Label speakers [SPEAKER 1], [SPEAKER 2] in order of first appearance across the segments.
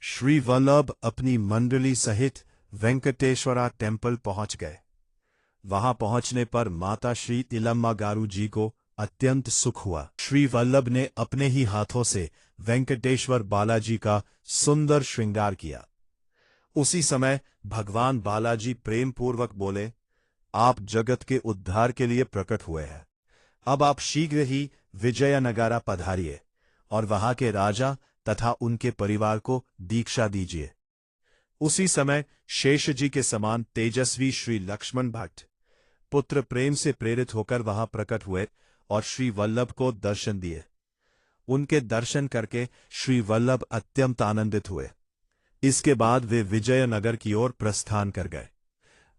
[SPEAKER 1] श्री वल्लभ अपनी मंडली सहित वेंकटेश्वरा टेम्पल पहुंच गए। वहां पहुंचने पर माता श्री तिलम्मा गारू जी को अत्यंत सुख हुआ। श्री वल्लभ ने अपने ही हाथों से वेंकटेश्वर बालाजी का सुंदर श्रृंगार किया। उसी समय भगवान बालाजी प्रेम पूर्वक बोले, आप जगत के उद्धार के लिए प्रकट हुए हैं। अब आप शीघ्र ही विजयनगरा पधारिए और वहां के राजा तथा उनके परिवार को दीक्षा दीजिए। उसी समय शेष जी के समान तेजस्वी श्री लक्ष्मण भट्ट पुत्र प्रेम से प्रेरित होकर वहां प्रकट हुए और श्री वल्लभ को दर्शन दिए। उनके दर्शन करके श्री वल्लभ अत्यंत आनंदित हुए। इसके बाद वे विजयनगर की ओर प्रस्थान कर गए।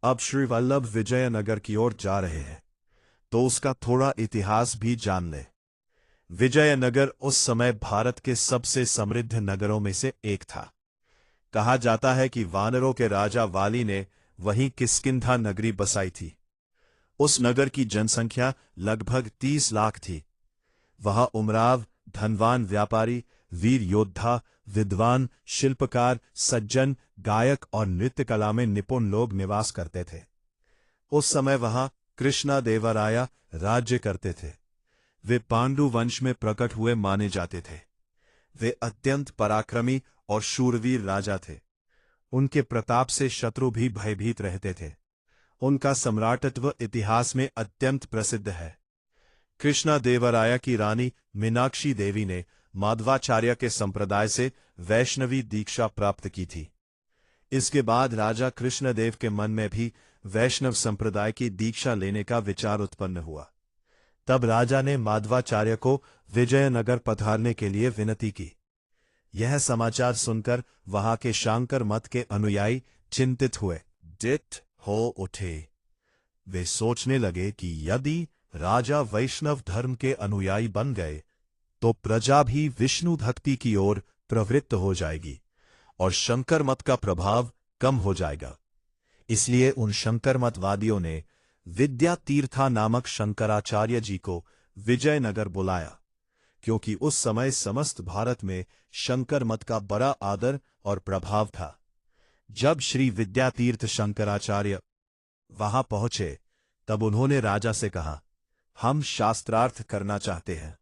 [SPEAKER 1] अब श्री वल्लभ विजयनगर की ओर जा रहे हैं, तो उसका थोड़ा इतिहास भी जान लें। विजयनगर उस समय भारत के सबसे समृद्ध नगरों में से एक था। कहा जाता है कि वानरों के राजा वाली ने वहीं किष्किंधा नगरी बसाई थी। उस नगर की जनसंख्या लगभग 30 लाख थी। वहां उमराव, धनवान व्यापारी, वीर योद्धा, विद्वान, शिल्पकार, सज्जन, गायक और नृत्य कला में निपुण लोग निवास करते थे। उस समय वहां कृष्णदेवराया राज्य करते थे। वे पांडु वंश में प्रकट हुए माने जाते थे। वे अत्यंत पराक्रमी और शूरवीर राजा थे। उनके प्रताप से शत्रु भी भयभीत रहते थे। उनका सम्राटत्व इतिहास में अत्यंत प्रसिद्ध है। कृष्णदेवराया की रानी मीनाक्षी देवी ने माधवाचार्य के संप्रदाय से वैष्णवी दीक्षा प्राप्त की थी। इसके बाद राजा कृष्णदेव के मन में भी वैष्णव संप्रदाय की दीक्षा लेने का विचार उत्पन्न हुआ। तब राजा ने माधवाचार्य को विजयनगर पधारने के लिए विनती की। यह समाचार सुनकर वहां के शांकर मत के अनुयायी चिंतित हुए, चित्त हो उठे। वे सोचने लगे कि यदि राजा वैष्णव धर्म के अनुयायी बन गए तो प्रजा भी विष्णु भक्ति की ओर प्रवृत्त हो जाएगी और शंकर मत का प्रभाव कम हो जाएगा। इसलिए उन शंकर मतवादियों ने विद्यातीर्था नामक शंकराचार्य जी को विजयनगर बुलाया, क्योंकि उस समय समस्त भारत में शंकर मत का बड़ा आदर और प्रभाव था। जब श्री विद्यातीर्थ शंकराचार्य वहां पहुंचे तब उन्होंने राजा से कहा, हम शास्त्रार्थ करना चाहते हैं।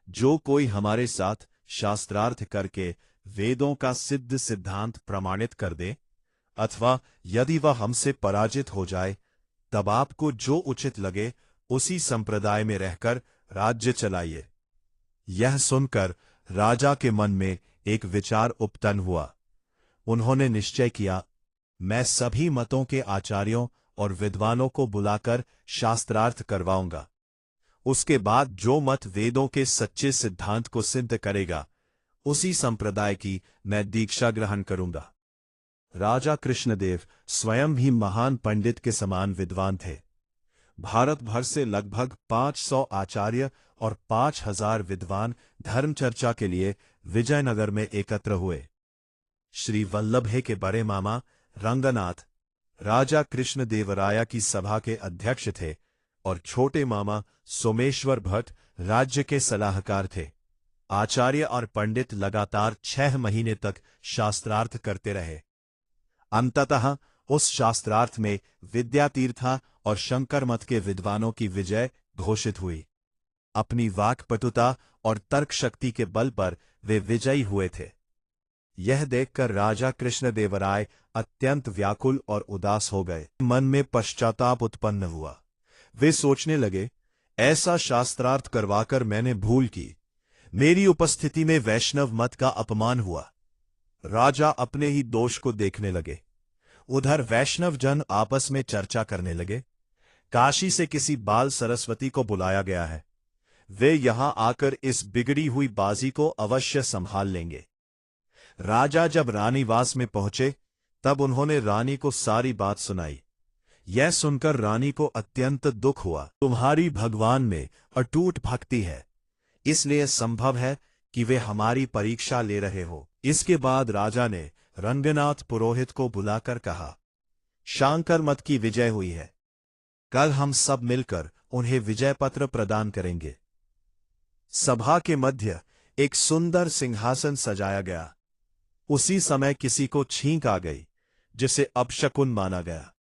[SPEAKER 1] जो कोई हमारे साथ शास्त्रार्थ करके वेदों का सिद्ध सिद्धांत प्रमाणित कर दे, अथवा यदि वह हमसे पराजित हो जाए, तब आपको जो उचित लगे उसी संप्रदाय में रहकर राज्य चलाइए। यह सुनकर राजा के मन में एक विचार उत्पन्न हुआ। उन्होंने निश्चय किया, मैं सभी मतों के आचार्यों और विद्वानों को बुलाकर शास्त्रार्थ करवाऊंगा। उसके बाद जो मत वेदों के सच्चे सिद्धांत को सिद्ध करेगा, उसी संप्रदाय की मैं दीक्षा ग्रहण करूंगा। राजा कृष्णदेव स्वयं ही महान पंडित के समान विद्वान थे। भारत भर से लगभग 500 आचार्य और 5000 विद्वान धर्म चर्चा के लिए विजयनगर में एकत्र हुए। श्री वल्लभ के बड़े मामा रंगनाथ राजा कृष्णदेवराया की सभा के अध्यक्ष थे और छोटे मामा सोमेश्वर भट्ट राज्य के सलाहकार थे। आचार्य और पंडित लगातार 6 महीने तक शास्त्रार्थ करते रहे। अंततः उस शास्त्रार्थ में विद्यातीर्था और शंकर मत के विद्वानों की विजय घोषित हुई। अपनी वाक्पटुता और तर्क शक्ति के बल पर वे विजयी हुए थे। यह देखकर राजा कृष्णदेवराय अत्यंत व्याकुल और उदास हो गए। मन में पश्चाताप उत्पन्न हुआ। वे सोचने लगे, ऐसा शास्त्रार्थ करवाकर मैंने भूल की। मेरी उपस्थिति में वैष्णव मत का अपमान हुआ। राजा अपने ही दोष को देखने लगे। उधर वैष्णव जन आपस में चर्चा करने लगे, काशी से किसी बाल सरस्वती को बुलाया गया है। वे यहां आकर इस बिगड़ी हुई बाजी को अवश्य संभाल लेंगे। राजा जब रानीवास में पहुंचे तब उन्होंने रानी को सारी बात सुनाई। यह सुनकर रानी को अत्यंत दुख हुआ। तुम्हारी भगवान में अटूट भक्ति है, इसलिए संभव है कि वे हमारी परीक्षा ले रहे हो। इसके बाद राजा ने रंगनाथ पुरोहित को बुलाकर कहा, शांकर मत की विजय हुई है। कल हम सब मिलकर उन्हें विजय पत्र प्रदान करेंगे। सभा के मध्य एक सुंदर सिंहासन सजाया गया। उसी समय किसी को छींक आ गई, जिसे अपशकुन माना गया।